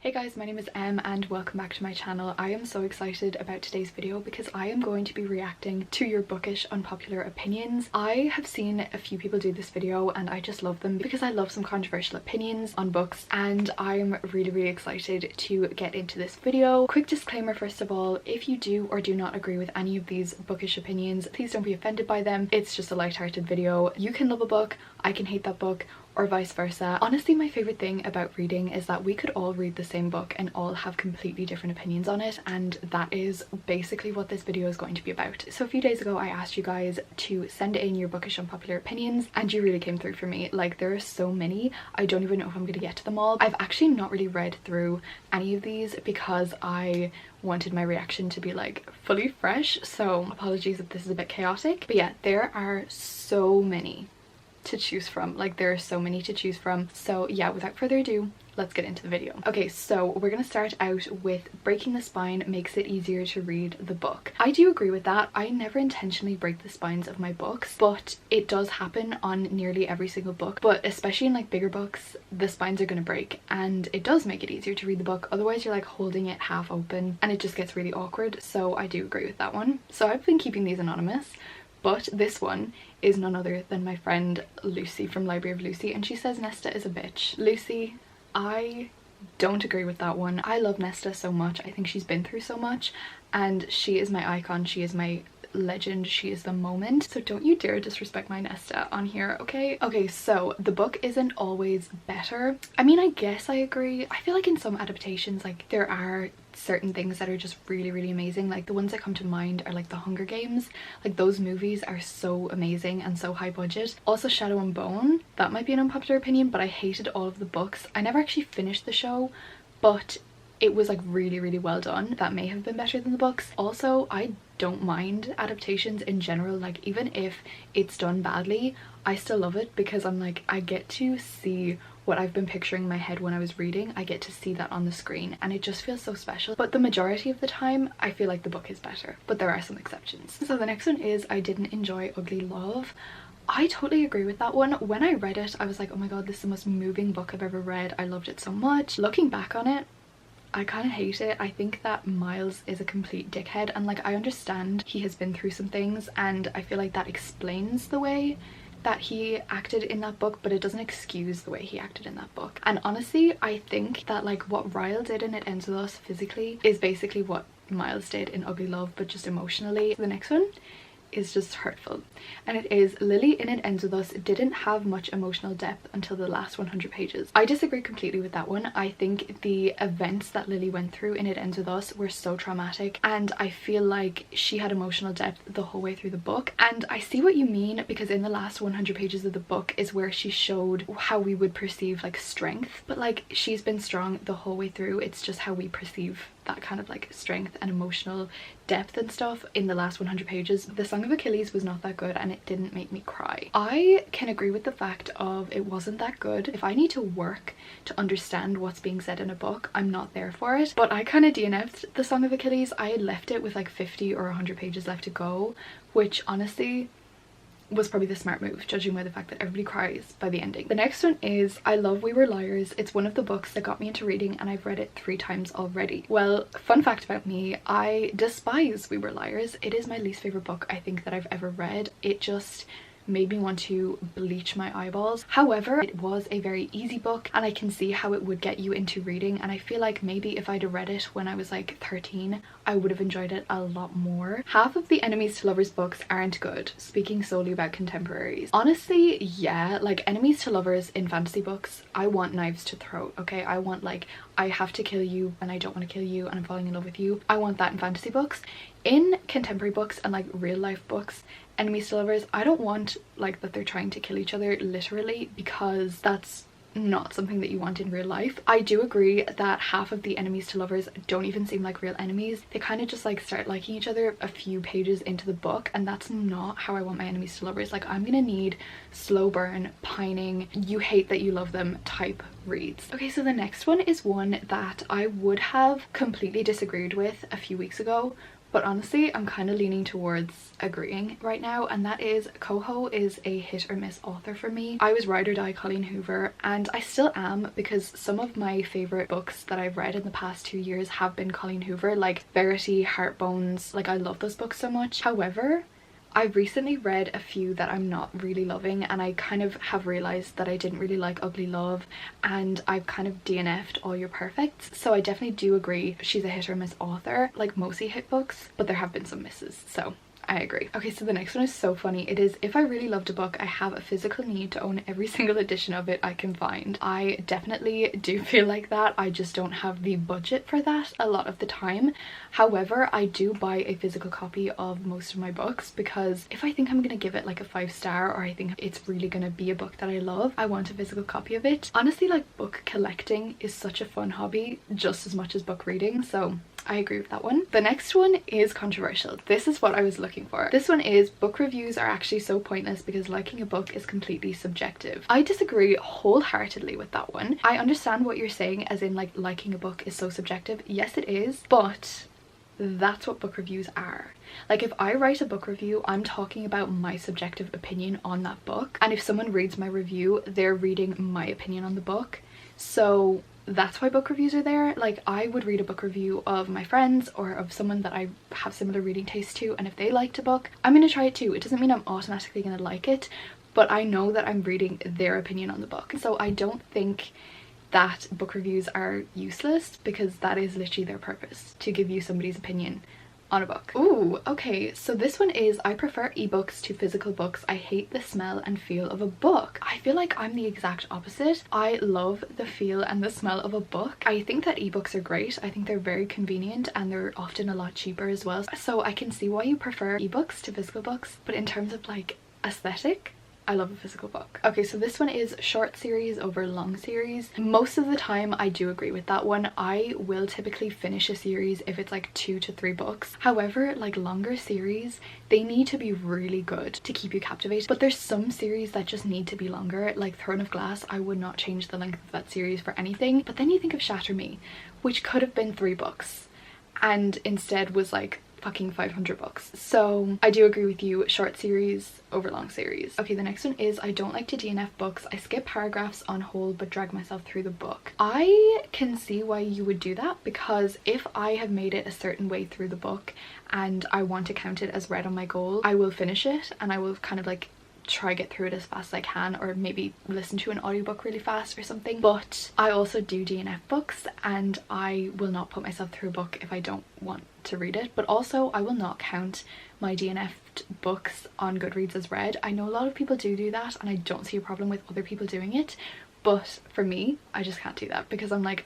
Hey guys, my name is Em and welcome back to my channel. I am so excited about today's video because I am going to be reacting to your bookish unpopular opinions. I have seen a few people do this video and I just love them because I love some controversial opinions on books, and I'm really excited to get into this video. Quick disclaimer first of all, if you do or do not agree with any of these bookish opinions, please don't be offended by them. It's just a light-hearted video. You can love a book, I can hate that book, or vice versa. Honestly, my favorite thing about reading is that we could all read the same book and all have completely different opinions on it, and that is basically what this video is going to be about. So a few days ago I asked you guys to send in your bookish unpopular opinions and you really came through for me. Like, there are so many, I don't even know if I'm gonna get to them all. I've actually not really read through any of these because I wanted my reaction to be like fully fresh, so apologies if this is a bit chaotic. But yeah, there are so many to choose from. Like, there are so many to choose from. So yeah, without further ado, let's get into the video. Okay, so we're gonna start out with breaking the spine makes it easier to read the book. I do agree with that. I never intentionally break the spines of my books, but it does happen on nearly every single book. But especially in like bigger books, the spines are gonna break and it does make it easier to read the book. Otherwise you're like holding it half open and it just gets really awkward. So I do agree with that one. So I've been keeping these anonymous, but this one is none other than my friend Lucy from Library of Lucy, and she says Nesta is a bitch. Lucy, I don't agree with that one. I love Nesta so much. I think she's been through so much and she is my icon, she is my legend, she is the moment. So don't you dare disrespect my Nesta on here, okay? Okay, so the book isn't always better. I mean, I guess I agree. I feel like in some adaptations, like, there are certain things that are just really amazing. Like, the ones that come to mind are like the Hunger Games. Like, those movies are so amazing and so high budget. Also Shadow and Bone, that might be an unpopular opinion, but I hated all of the books. I never actually finished the show, but it was like really well done. That may have been better than the books. Also, I don't mind adaptations in general. Like, even if it's done badly, I still love it because I'm like, I get to see what I've been picturing in my head when I was reading. I get to see that on the screen and it just feels so special. But the majority of the time I feel like the book is better, but there are some exceptions. So the next one is I didn't enjoy Ugly Love. I totally agree with that one. When I read it I was like, oh my god, this is the most moving book I've ever read. I loved it so much. Looking back on it, I kind of hate it. I think that Miles is a complete dickhead, and like, I understand he has been through some things and I feel like that explains the way that he acted in that book, but it doesn't excuse the way he acted in that book. And honestly, I think that like what Ryle did in It Ends With Us physically is basically what Miles did in Ugly Love, but just emotionally. The next one is just hurtful, and it is Lily in It Ends With Us didn't have much emotional depth until the last 100 pages. I disagree completely with that one. I think the events that Lily went through in It Ends With Us were so traumatic, and I feel like she had emotional depth the whole way through the book. And I see what you mean, because in the last 100 pages of the book is where she showed how we would perceive like strength, but like, she's been strong the whole way through. It's just how we perceive that kind of like strength and emotional depth and stuff in the last 100 pages. The Song of Achilles was not that good and it didn't make me cry. I can agree with the fact of it wasn't that good. If I need to work to understand what's being said in a book, I'm not there for it. But I kind of DNF'd The Song of Achilles. I had left it with like 50 or 100 pages left to go, which honestly was probably the smart move, judging by the fact that everybody cries by the ending. The next one is I love We Were Liars. It's one of the books that got me into reading and I've read it 3 times already. Well, fun fact about me, I despise We Were Liars. It is my least favorite book I think that I've ever read. It just made me want to bleach my eyeballs. However, it was a very easy book and I can see how it would get you into reading, and I feel like maybe if I'd read it when I was like 13 I would have enjoyed it a lot more. Half of the Enemies to Lovers books aren't good, speaking solely about contemporaries. Honestly, yeah, like Enemies to Lovers in fantasy books, I want knives to throat, okay? I want like, I have to kill you and I don't want to kill you and I'm falling in love with you. I want that in fantasy books. In contemporary books and like real life books, Enemies to Lovers, I don't want like that they're trying to kill each other literally, because that's not something that you want in real life. I do agree that half of the enemies to lovers don't even seem like real enemies. They kind of just like start liking each other a few pages into the book, and that's not how I want my enemies to lovers. Like, I'm gonna need slow burn, pining, you hate that you love them type reads. Okay, so the next one is one that I would have completely disagreed with a few weeks ago, but honestly I'm kind of leaning towards agreeing right now, and that is Coho is a hit or miss author for me. I was ride or die Colleen Hoover, and I still am, because some of my favorite books that I've read in the past 2 years have been Colleen Hoover, like Verity, Heartbones. Like I love those books so much. However, I've recently read a few that I'm not really loving, and I kind of have realised that I didn't really like Ugly Love, and I've kind of DNF'd All Your Perfects. So I definitely do agree she's a hit or miss author, like mostly hit books, but there have been some misses, so I agree. Okay, so the next one is so funny. It is, if I really loved a book, I have a physical need to own every single edition of it I can find. I definitely do feel like that. I just don't have the budget for that a lot of the time. However, I do buy a physical copy of most of my books, because if I think I'm gonna give it like a 5-star, or I think it's really gonna be a book that I love, I want a physical copy of it. Honestly, like book collecting is such a fun hobby, just as much as book reading, so I agree with that one. The next one is controversial. This is what I was looking for. This one is, book reviews are actually so pointless because liking a book is completely subjective. I disagree wholeheartedly with that one. I understand what you're saying, as in like liking a book is so subjective. Yes, it is, but that's what book reviews are. Like if I write a book review, I'm talking about my subjective opinion on that book, and if someone reads my review, they're reading my opinion on the book. So that's why book reviews are there. Like I would read a book review of my friends or of someone that I have similar reading taste to, and if they liked a book, I'm gonna try it too. It doesn't mean I'm automatically gonna like it, but I know that I'm reading their opinion on the book. So I don't think that book reviews are useless, because that is literally their purpose, to give you somebody's opinion on a book. Ooh, okay, so this one is, I prefer ebooks to physical books. I hate the smell and feel of a book. I feel like I'm the exact opposite. I love the feel and the smell of a book. I think that ebooks are great. I think they're very convenient, and they're often a lot cheaper as well. So I can see why you prefer ebooks to physical books, but in terms of like aesthetic, I love a physical book. Okay, so this one is short series over long series. Most of the time I do agree with that one. I will typically finish a series if it's like 2 to 3 books. However, like longer series, they need to be really good to keep you captivated. But there's some series that just need to be longer, like Throne of Glass. I would not change the length of that series for anything. But then you think of Shatter Me, which could have been 3 books and instead was like fucking 500 books. So I do agree with you, short series over long series. Okay, the next one is, I don't like to DNF books. I skip paragraphs on hold but drag myself through the book. I can see why you would do that, because if I have made it a certain way through the book and I want to count it as read on my goal, I will finish it and I will kind of like try get through it as fast as I can, or maybe listen to an audiobook really fast or something. But I also do DNF books, and I will not put myself through a book if I don't want to read it. But also I will not count my DNF'd books on Goodreads as read. I know a lot of people do that, and I don't see a problem with other people doing it, but for me, I just can't do that, because I'm like,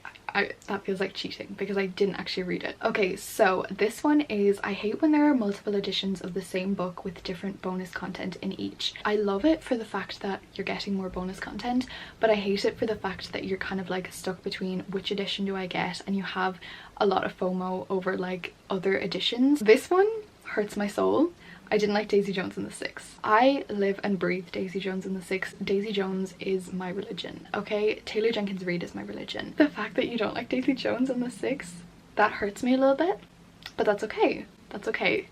that feels like cheating because I didn't actually read it. Okay, so this one is, I hate when there are multiple editions of the same book with different bonus content in each. I love it for the fact that you're getting more bonus content, but I hate it for the fact that you're kind of like stuck between which edition do I get, and you have a lot of FOMO over like other editions. This one hurts my soul. I didn't like Daisy Jones and the Six. I live and breathe Daisy Jones and the Six. Daisy Jones is my religion, okay? Taylor Jenkins Reid is my religion. The fact that you don't like Daisy Jones and the Six, that hurts me a little bit, but that's okay. That's okay.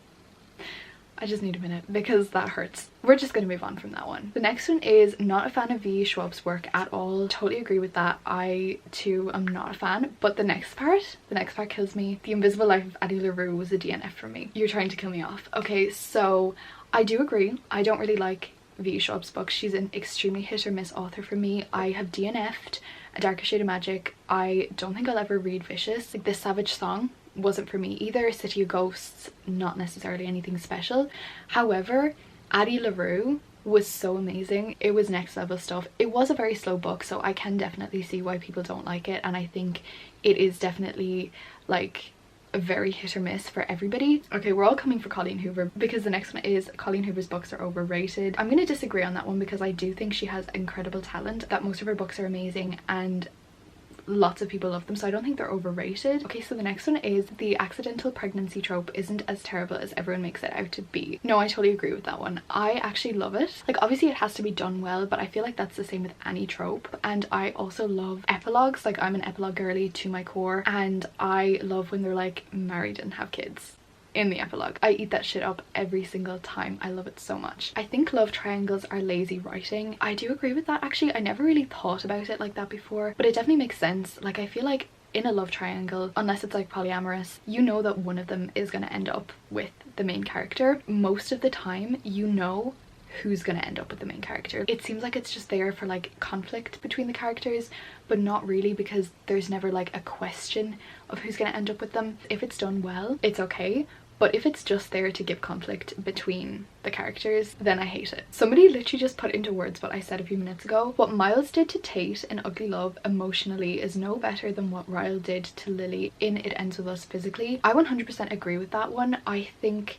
I just need a minute because that hurts. We're just gonna move on from that one. The next one is, not a fan of V. Schwab's work at all. Totally agree with that. I too am not a fan, but the next part kills me. The Invisible Life of Addie LaRue was a DNF for me. You're trying to kill me off. Okay, so I do agree. I don't really like V. Schwab's books. She's an extremely hit or miss author for me. I have DNF'd A Darker Shade of Magic. I don't think I'll ever read Vicious. Like, This Savage Song wasn't for me either. City of Ghosts, not necessarily anything special. However, Addie LaRue was so amazing. It was next level stuff. It was a very slow book, so I can definitely see why people don't like it, and I think it is definitely like a very hit or miss for everybody. Okay, we're all coming for Colleen Hoover because the next one is, Colleen Hoover's books are overrated. I'm gonna disagree on that one because I do think she has incredible talent, that most of her books are amazing and lots of people love them, so I don't think they're overrated. Okay, so the next one is, the accidental pregnancy trope isn't as terrible as everyone makes it out to be. No, I totally agree with that one. I actually love it. Like, obviously it has to be done well, but I feel like that's the same with any trope. And I also love epilogues. Like, I'm an epilogue girly to my core, and I love when they're like married and have kids. in the epilogue. I eat that shit up every single time. I love it so much. I think love triangles are lazy writing. I do agree with that actually. I never really thought about it like that before, but it definitely makes sense. Like I feel like in a love triangle, unless it's like polyamorous, you know that one of them is going to end up with the main character. Most of the time you know who's going to end up with the main character. It seems like it's just there for like conflict between the characters, but not really, because there's never like a question of who's going to end up with them. If it's done well, it's okay. But if it's just there to give conflict between the characters, then I hate it. Somebody literally just put into words what I said a few minutes ago. What Miles did to Tate in Ugly Love emotionally is no better than what Ryle did to Lily in It Ends With Us physically. I 100% agree with that one. I think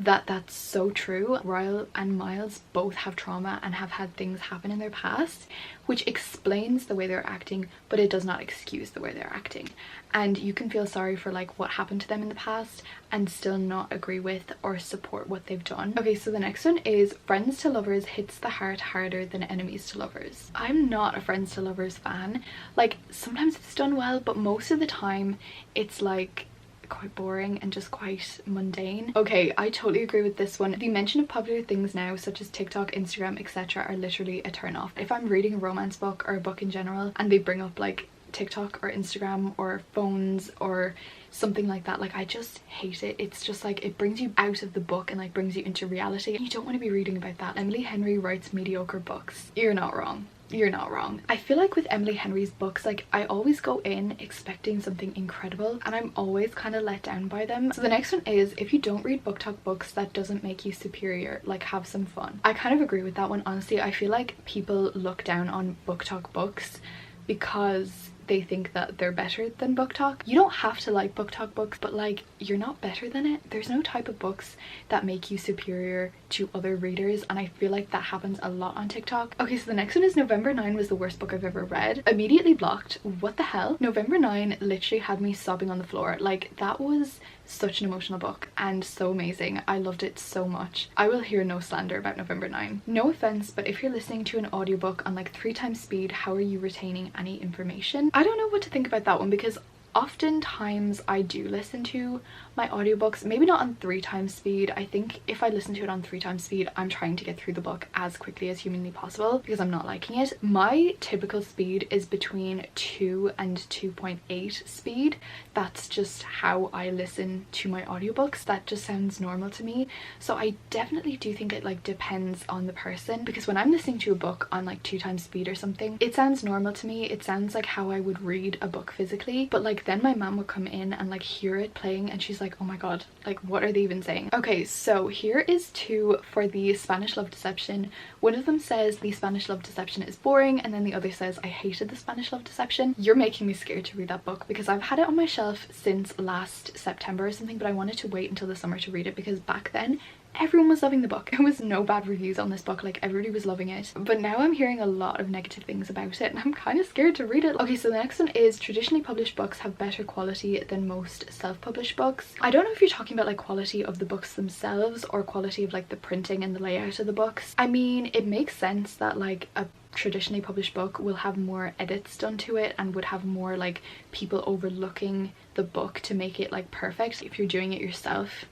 that that's so true. Ryle and Miles both have trauma and have had things happen in their past, which explains the way they're acting, but it does not excuse the way they're acting. And you can feel sorry for like what happened to them in the past and still not agree with or support what they've done. Okay, so the next one is friends to lovers hits the heart harder than enemies to lovers. I'm not a friends to lovers fan. Like sometimes it's done well, but most of the time it's like quite boring and just quite mundane. Okay, I totally agree with this one. The mention of popular things now, such as TikTok, Instagram, etc., are literally a turn off. If I'm reading a romance book or a book in general and they bring up like TikTok or Instagram or phones or something like that, like I just hate it. It's just like it brings you out of the book and like brings you into reality. You don't want to be reading about that. Emily Henry writes mediocre books. You're not wrong. You're not wrong. I feel like with Emily Henry's books, like I always go in expecting something incredible and I'm always kind of let down by them. So the next one is, if you don't read Booktok books, that doesn't make you superior. Like have some fun. I kind of agree with that one. Honestly, I feel like people look down on Booktok books because they think that they're better than Booktok. You don't have to like Booktok books, but like you're not better than it. There's no type of books that make you superior to other readers, and I feel like that happens a lot on TikTok. Okay, so the next one is November 9 was the worst book I've ever read. Immediately blocked. What the hell? November 9 literally had me sobbing on the floor. Like that was such an emotional book and so amazing. I loved it so much. I will hear no slander about November 9. No offense, but if you're listening to an audiobook on like 3 times speed, how are you retaining any information? I don't know what to think about that one, because oftentimes I do listen to my audiobooks, maybe not on 3 times speed. I think if I listen to it on 3 times speed, I'm trying to get through the book as quickly as humanly possible because I'm not liking it. My typical speed is between 2 and 2.8 speed. That's just how I listen to my audiobooks. That just sounds normal to me. So I definitely do think it like depends on the person, because when I'm listening to a book on like 2 times speed or something, it sounds normal to me. It sounds like how I would read a book physically. But like then my mom would come in and like hear it playing and she's like, oh my god, like what are they even saying? Okay, so here is 2 for the Spanish love deception. One of them says the Spanish love deception is boring, and then the other says I hated the Spanish love deception. You're making me scared to read that book, because I've had it on my shelf since last September or something, but I wanted to wait until the summer to read it because back then everyone was loving the book. There was no bad reviews on this book, like everybody was loving it. But now I'm hearing a lot of negative things about it and I'm kind of scared to read it. Okay, so the next one is traditionally published books have better quality than most self-published books. I don't know if you're talking about like quality of the books themselves or quality of like the printing and the layout of the books. I mean, it makes sense that like a traditionally published book will have more edits done to it and would have more like people overlooking the book to make it like perfect. If you're doing it yourself,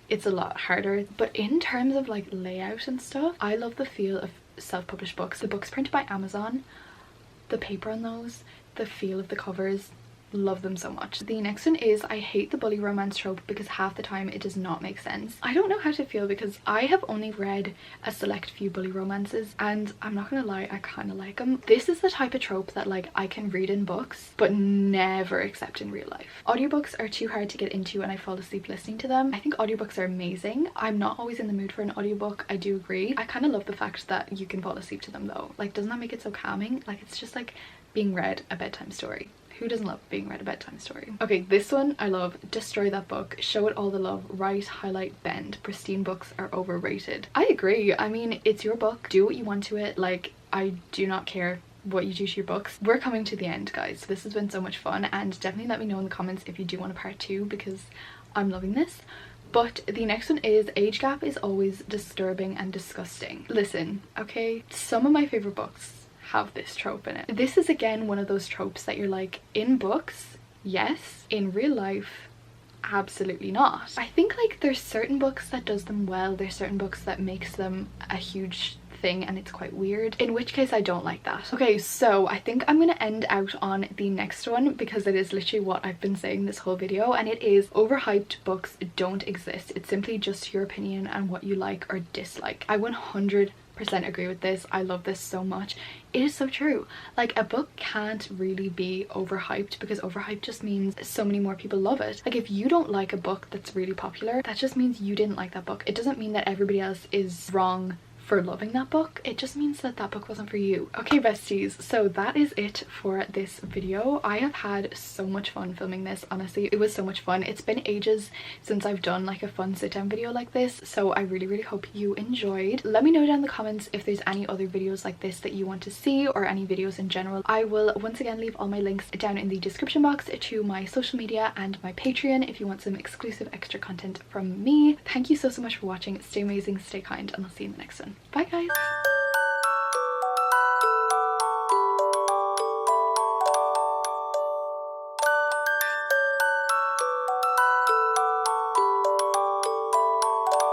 it's a lot harder. But in terms of like layout and stuff, I love the feel of self-published books. The books printed by Amazon, the paper on those, the feel of the covers, love them so much. The next one is I hate the bully romance trope because half the time it does not make sense. I don't know how to feel because I have only read a select few bully romances and I'm not gonna lie, I kind of like them. This is the type of trope that like I can read in books but never accept in real life. Audiobooks are too hard to get into and I fall asleep listening to them. I think audiobooks are amazing. I'm not always in the mood for an audiobook, I do agree. I kind of love the fact that you can fall asleep to them though. Like, doesn't that make it so calming? Like, it's just like being read a bedtime story. Who doesn't love being read a bedtime story? Okay, this one I love. Destroy that book. Show it all the love. Write, highlight, bend. Pristine books are overrated. I agree. I mean, it's your book. Do what you want to it. Like, I do not care what you do to your books. We're coming to the end, guys. This has been so much fun, and definitely let me know in the comments if you do want a part 2 because I'm loving this. But the next one is age gap is always disturbing and disgusting. Listen, okay, some of my favorite books have this trope in it. This is again one of those tropes that you're like, in books, yes, in real life, Absolutely not. I think like there's certain books that does them well, there's certain books that makes them a huge thing and it's quite weird, in which case I don't like that. Okay, so I think I'm gonna end out on the next one because it is literally what I've been saying this whole video, and it is overhyped books don't exist. It's simply just your opinion and what you like or dislike. I 100% agree with this. I love this so much. It is so true. Like, a book can't really be overhyped because overhyped just means so many more people love it. Like, if you don't like a book that's really popular, that just means you didn't like that book. It doesn't mean that everybody else is wrong for loving that book. It just means that that book wasn't for you. Okay, besties, so that is it for this video. I have had so much fun filming this. Honestly, it was so much fun. It's been ages since I've done like a fun sit down video like this, so I really hope you enjoyed. Let me know down in the comments if there's any other videos like this that you want to see, or any videos in general. I will once again leave all my links down in the description box to my social media and my Patreon if you want some exclusive extra content from me. Thank you so much for watching. Stay amazing, stay kind, and I'll see you in the next one. Bye guys!